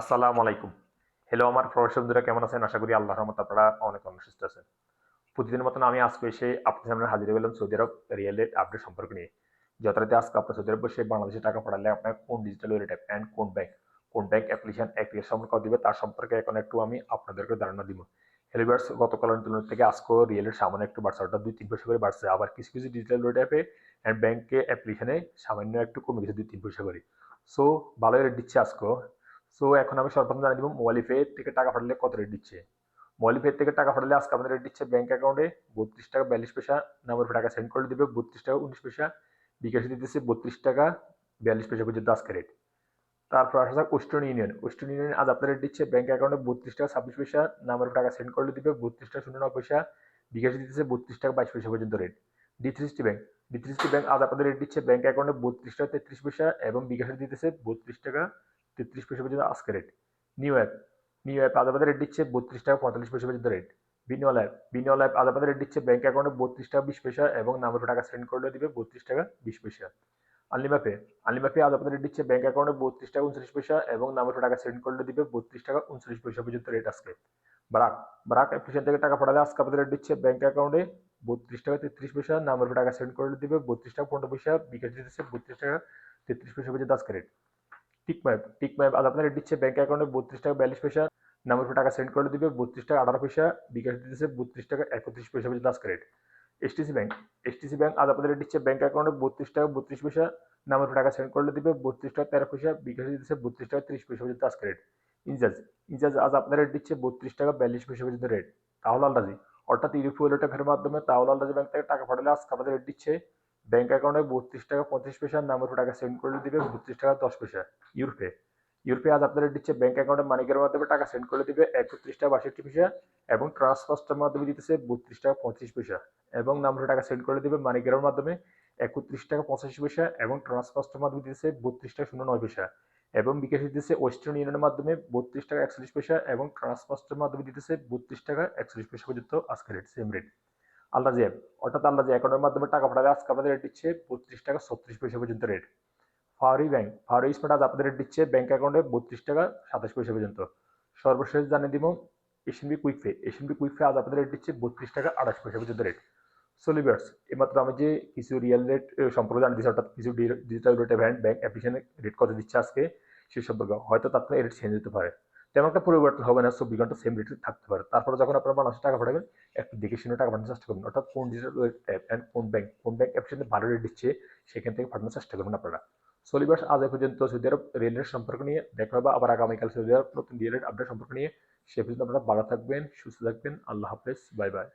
আসসালামু আলাইকুম। হ্যালো আমার প্রবাসী বন্ধুরা, কেমন আছেন? আশা করি আল্লাহর রহমতে আপনারা অনেক সুস্থ আছেন। প্রতিদিনের মতন আমি আজকে এসে আপনাদের সামনে হাজির হয়ে গেলাম সৌদি আরব রিয়েল রেট আপডেট সম্পর্কে নিয়ে। যথারীতি আজকে আপনার সৌদি আরব বসে বাংলাদেশে টাকা পাঠালে আপনার কোন ডিজিটাল ওয়ালেট অ্যাপ অ্যান্ড কোন ব্যাংক অ্যাপ্লিকেশন অ্যাক্টিভেট সম্পর্কে দিবে তার সম্পর্কে এখন একটু আমি আপনাদেরকে ধারণা দিব। হ্যালো ভিউয়ার্স, গতকালের তুলনা থেকে আজকেও রিয়েল রেট সামান্য একটু বাড়ছে, অর্থাৎ 2-3 পয়সা করে বাড়ছে। আবার কিছু কিছু ডিজিটাল ওয়ালেট অ্যাপে অ্যান্ড ব্যাংকে অ্যাপ্লিকেশনে সামান্য একটু কমে গেছে 2-3 পয়সা করে। সো ভালোই রেট দিচ্ছে আজকেও। সো এখন আমি সর্বপ্রথম জানিয়ে দিব মোবাইল পে থেকে টাকা পাঠালে কত রেট দিচ্ছে। মোবাইল পে থেকে টাকা পাঠালে আজকে আমাদের রেট দিচ্ছে ব্যাংক অ্যাকাউন্টে 32 টাকা 42 পয়সা, নগদ টাকা সেন্ড করলে দিবে 32 টাকা 19 পয়সা, বিকাশে দিতেছে 32 টাকা 42 পয়সা পর্যন্ত আজকে রেট। তারপর আসা যাক ওয়েস্টার্ন ইউনিয়ন আজ আপনার রেট দিচ্ছে ব্যাংক অ্যাকাউন্টে 32 টাকা 26 পয়সা, নগদ টাকা সেন্ড করলে দিবে 32 টাকা 09 পয়সা, বিকাশে দিতেছে 32 টাকা 22 পয়সা পর্যন্ত রেট। ডি3সিটি ব্যাংক আজ আপনাদের রেট দিচ্ছে ব্যাংক অ্যাকাউন্টে 32 টাকা 33 পয়সা এবং বিকাশে দিতেছে 32 টাকা 33 পয়সা পর্যন্ত আজকে rate. New app new app আজ আপনাদের রেট দিচ্ছে 32 টাকা 45 পয়সা পর্যন্ত রেট। বিনিয়োগ অ্যাপ আজ আপনাদের রেট দিচ্ছে ব্যাংক অ্যাকাউন্টে 32 টাকা 20 পয়সা এবং নগদ টাকা সেন্ড করলে দিবে 32 টাকা 20 পয়সা। আনলিমাপে আনলিমাপে আজ আপনাদের দিচ্ছে ব্যাংক অ্যাকাউন্টে 32 টাকা 39 পয়সা এবং নগদ টাকা সেন্ড করলে দিবে 32 টাকা 39 পয়সা পর্যন্ত রেট আজকে। বারাক বারাক অ্যাপ্লিকেশন থেকে টাকা পাঠালে আজকে আপনাদের রেট দিচ্ছে ব্যাংক অ্যাকাউন্টে 32 টাকা 33 পয়সা, নগদ টাকা সেন্ড করলে দিবে 32 টাকা 15 পয়সা, বিকাশ দিতেছে 32 টাকা 33 পয়সা পর্যন্ত আজকে রেট। টিকম্যাপ আজ আপনার রেট দিচ্ছে ব্যাংক অ্যাকাউন্টে 32 টাকা 42 পয়সা, নগদ টাকা সেন্ড করে দিবে 32 টাকা 18 পয়সা, বিকাশ দিতেছে 32 টাকা 31 পয়সা পর্যন্ত আজকে রেট। এসটিসি ব্যাংক আজ আপনাদের রেট দিচ্ছে ব্যাংক অ্যাকাউন্টে 32 টাকা 32 পয়সা, নগদ টাকা সেন্ড করলে দিবে 32 টাকা 13 পয়সা, বিকাশ দিতেছে 32 টাকা 30 পয়সা পর্যন্ত আজকে রেট। ইনজাজ ইনজাজ আজ আপনার রেট দিচ্ছে 32 টাকা 42 পয়সা পর্যন্ত রেট। তাহলে আলরাজি অর্থাৎ ইউরোপীয় ওয়ালেটের মাধ্যমে তাহলে আলরাজি ব্যাংক থেকে টাকা পাঠালে আজকে আমাদের রেট দিচ্ছে ব্যাংক অ্যাকাউন্টে 32 টাকা 35 পয়সা, নগদ টাকা সেন্ড করলে দিবে 32 টাকা 10 পয়সা। ইউরোপে ইউরোপে আজ আপনাদের দিচ্ছে ব্যাংক অ্যাকাউন্টে মানিকের মাধ্যমে টাকা সেন্ড করে দিবে 31 টাকা 62 পয়সা এবং ট্রান্সফার্সের মাধ্যমে দিতেছে 32 টাকা 35 পয়সা এবং নগদ টাকা সেন্ড করে দিবে মানিকের মাধ্যমে 31 টাকা 85 পয়সা এবং ট্রান্সফার্সের মাধ্যমে দিতেছে 32 টাকা 09 পয়সা এবং বিকাশে দিতেছে ওয়েস্টার্ন ইউনিয়নের মাধ্যমে 32 টাকা 41 পয়সা এবং ট্রান্সফার্সের মাধ্যমে দিতেছে 32 টাকা 41 পয়সা পর্যন্ত আজকে রেট সেম রেট। আল্লাজি অ্যাপ অর্থাৎ আল্লাজি অ্যাকাউন্টের মাধ্যমে টাকা পাঠালে আজকে আমাদের রেট দিচ্ছে 32 টাকা 36 পয়সা পর্যন্ত রেট। ফাওয়ারি স্মার্ট আজ আপনাদের রেট দিচ্ছে ব্যাংক অ্যাকাউন্টে 32 টাকা 27 পয়সা পর্যন্ত। সর্বশেষ জানিয়ে দিব এশিয়ানবি কুইক পে আজ আপনাদের রেট দিচ্ছে 32 টাকা 28 পয়সা পর্যন্ত রেট। সোলিভার্স এমাত্র আমি যে কিছু রিয়েল রেট সম্পর্কে জানিয়ে দিচ্ছি, অর্থাৎ কিছু ডিজিটাল রেট ব্যাংক অ্যাপ্লিকেশনের রেট কত দিচ্ছে আজকে সে সম্পর্কে হয়তো তার রেট চেঞ্জ হতে পারে, তেমন একটা পরিবর্তন হবে না, 24 ঘন্টা সেম রেটে থাকতে পারে। তারপরে যখন আপনারা বাংলাদেশে টাকা পাঠাবেন একটু দেখে শুনে টাকা পাঠানোর চেষ্টা করবেন, অর্থাৎ কোন ডিজিটাল অ্যাপ অ্যান্ড কোন ব্যাংক অ্যাপ্লিকেশনে ভালো রেট দিচ্ছে সেখান থেকে পাঠানোর চেষ্টা করবেন আপনারা। সোলিভার্স আজ এ পর্যন্ত সৌদি আরব রিয়েল রেট সম্পর্ক নিয়ে দেখা হবে আবার আগামীকাল সৌদি আরব নতুন রিয়েল রেট আপডেট সম্পর্ক নিয়ে। সে পর্যন্ত আপনারা ভালো থাকবেন, সুস্থ থাকবেন। আল্লাহ হাফেজ, বাই বাই।